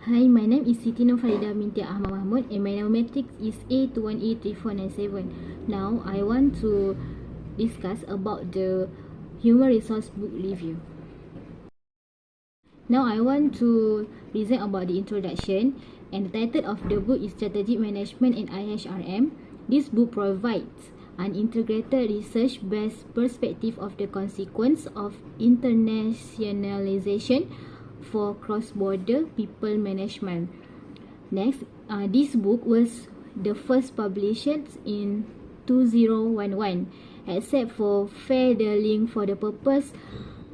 Hi, my name is Siti Nurfarida Mintia Ahmad Mahmud and my numeric is A21A3497. Now, I want to discuss about the human resource book review. Now, I want to present about the introduction, and the title of the book is Strategic Management in IHRM. This book provides an integrated research-based perspective of the consequence of internationalization for cross-border people management. Next, this book was the first published in 2011, except for fair dealing for the purpose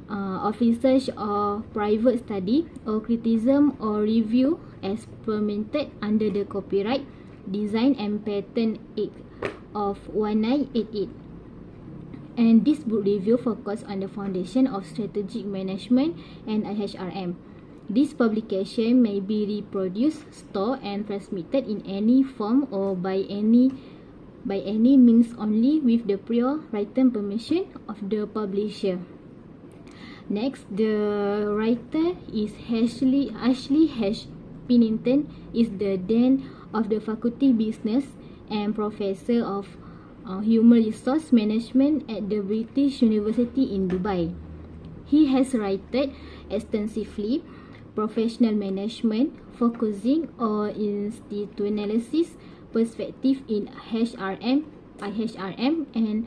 of research or private study or criticism or review as permitted under the Copyright, Design and Patent Act of 1988. And this book review focuses on the foundation of strategic management and IHRM. This publication may be reproduced, stored, and transmitted in any form or by any means only with the prior written permission of the publisher. Next, the writer is Ashley H. Pennington, is the Dean of the Faculty Business and Professor of Human Resource Management at the British University in Dubai. He has written extensively professional management, focusing on institutionalized perspective in IHRM and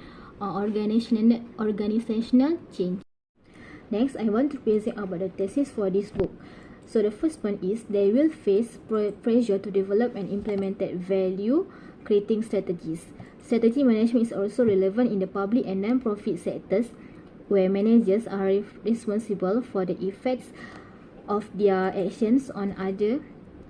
organizational change. Next, I want to present about the thesis for this book. So the first one is they will face pressure to develop and implement value creating strategies. Strategy management is also relevant in the public and non-profit sectors, where managers are responsible for the effects of their actions on others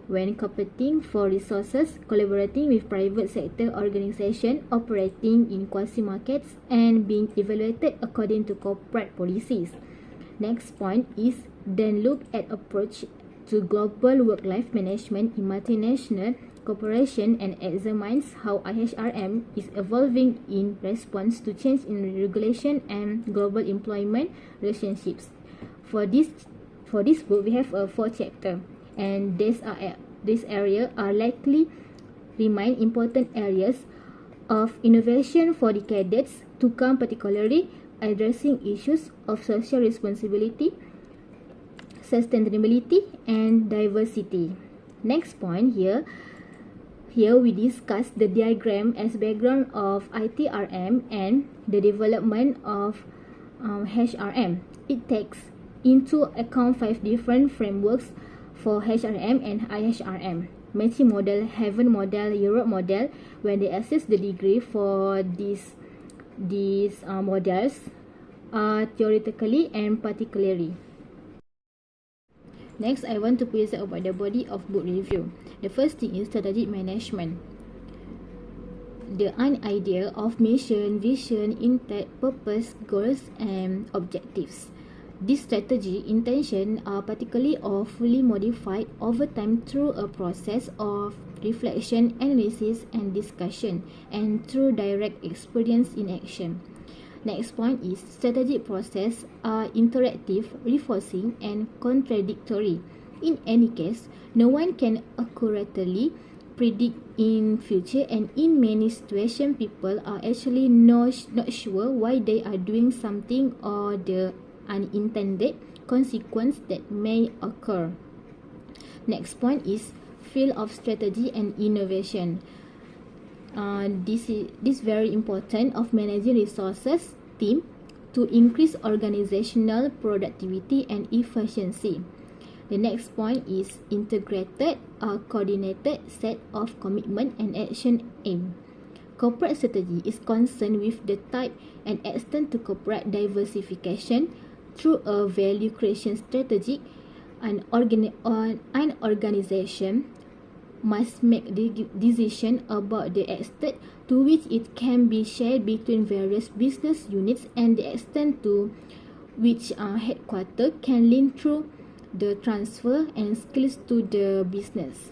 when competing for resources, collaborating with private sector organizations, operating in quasi-markets, and being evaluated according to corporate policies. Next point is then look at approach to global work-life management in multinational corporation and examines how IHRM is evolving in response to change in regulation and global employment relationships. For this book, we have 4 chapters, and this area are likely remain important areas of innovation for decades to come, particularly addressing issues of social responsibility, sustainability, and diversity. Next point here we discuss the diagram as background of IHRM and the development of HRM. It takes into account 5 different frameworks for HRM and IHRM: matching model, Heaven model, Europe model. When they assess the degree for these models theoretically and particularly. Next, I want to present about the body of book review. The first thing is strategic management. The idea of mission, vision, intent, purpose, goals, and objectives. This strategy intention are particularly or fully modified over time through a process of reflection, analysis, and discussion, and through direct experience in action. Next point is strategic process are interactive, reinforcing, and contradictory. In any case, no one can accurately predict in future, and in many situations, people are actually not sure why they are doing something or the unintended consequence that may occur. Next point is field of strategy and innovation. This very important of managing resources team to increase organizational productivity and efficiency. The next point is integrated coordinated set of commitment and action aim. Corporate strategy is concerned with the type and extent to corporate diversification through a value creation strategy. An organization must make the decision about the extent to which it can be shared between various business units and the extent to which headquarters can link through the transfer and skills to the business.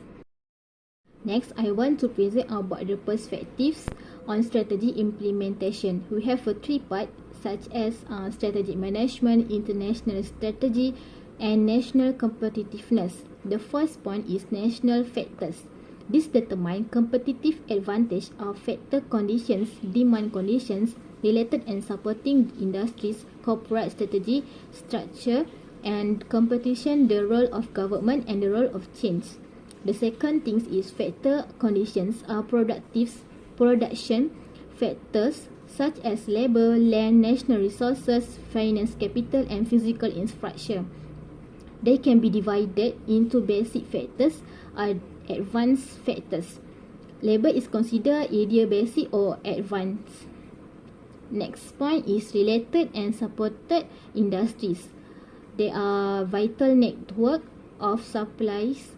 Next, I want to present about the perspectives on strategy implementation. We have a 3 part such as strategic management, international strategy, and national competitiveness. The first point is national factors. This determines competitive advantage of factor conditions, demand conditions, related and supporting industries, corporate strategy, structure, and competition, the role of government and the role of change. The second thing is factor conditions are production factors such as labor, land, national resources, finance capital, and physical infrastructure. They can be divided into basic factors or advanced factors. Labor is considered either basic or advanced. Next point is related and supported industries. They are vital network of supplies,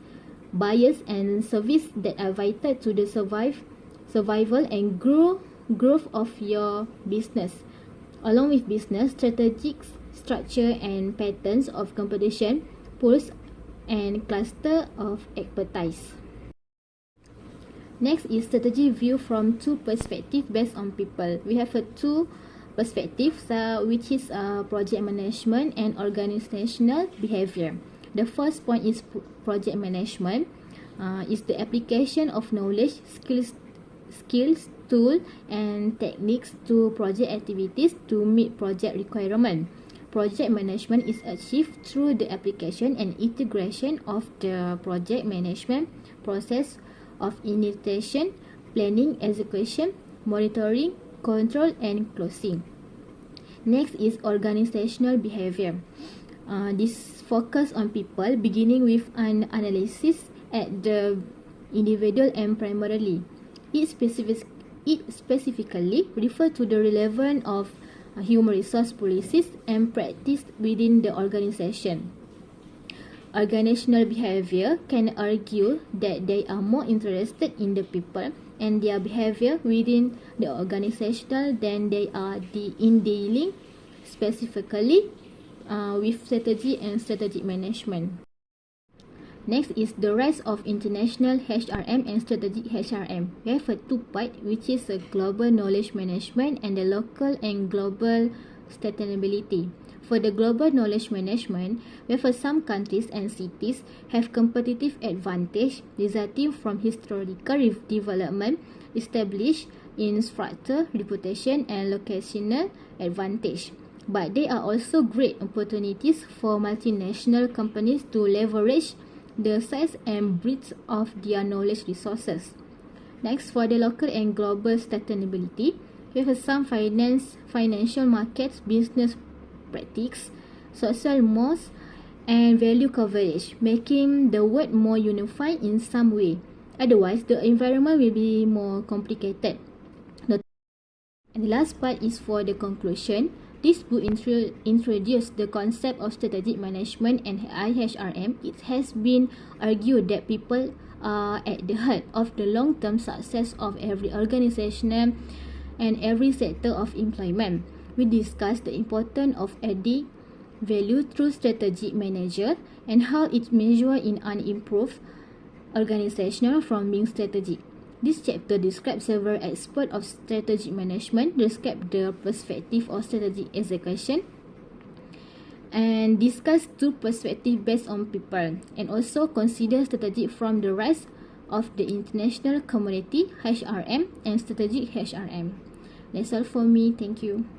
buyers and service that are vital to the survival and growth of your business. Along with business, strategic structure and patterns of competition, pools and cluster of expertise. Next is strategy view from two perspectives based on people. We have two perspectives, which is project management and organizational behavior. The first point is project management. Is the application of knowledge, skills, tool and techniques to project activities to meet project requirement. Project management is achieved through the application and integration of the project management process of initiation, planning, execution, monitoring, control and closing. Next is organizational behavior. This focus on people, beginning with an analysis at the individual and primarily. It specifically refers to the relevance of human resource policies and practice within the organization. Organizational behavior can argue that they are more interested in the people and their behavior within the organization than they are in dealing specifically with strategy and strategic management. Next is the rise of international HRM and strategic HRM. We have a two part, which is a global knowledge management and the local and global sustainability. For the global knowledge management, we have some countries and cities have competitive advantage resulting from historical development, established infrastructure, reputation and locational advantage. But there are also great opportunities for multinational companies to leverage the size and breadth of their knowledge resources. Next, for the local and global sustainability, we have some financial markets, business practice, social norms, and value coverage, making the world more unified in some way. Otherwise, the environment will be more complicated. And the last part is for the conclusion. This book introduced the concept of strategic management and IHRM. It has been argued that people are at the heart of the long-term success of every organization and every sector of employment. We discussed the importance of adding value through strategic manager and how it measures in an improved organization from being strategic. This chapter describes several aspects of strategic management, describe the perspective of strategic execution, and discuss two perspectives based on people, and also consider strategy from the rise of the international community, HRM, and strategic HRM. That's all for me. Thank you.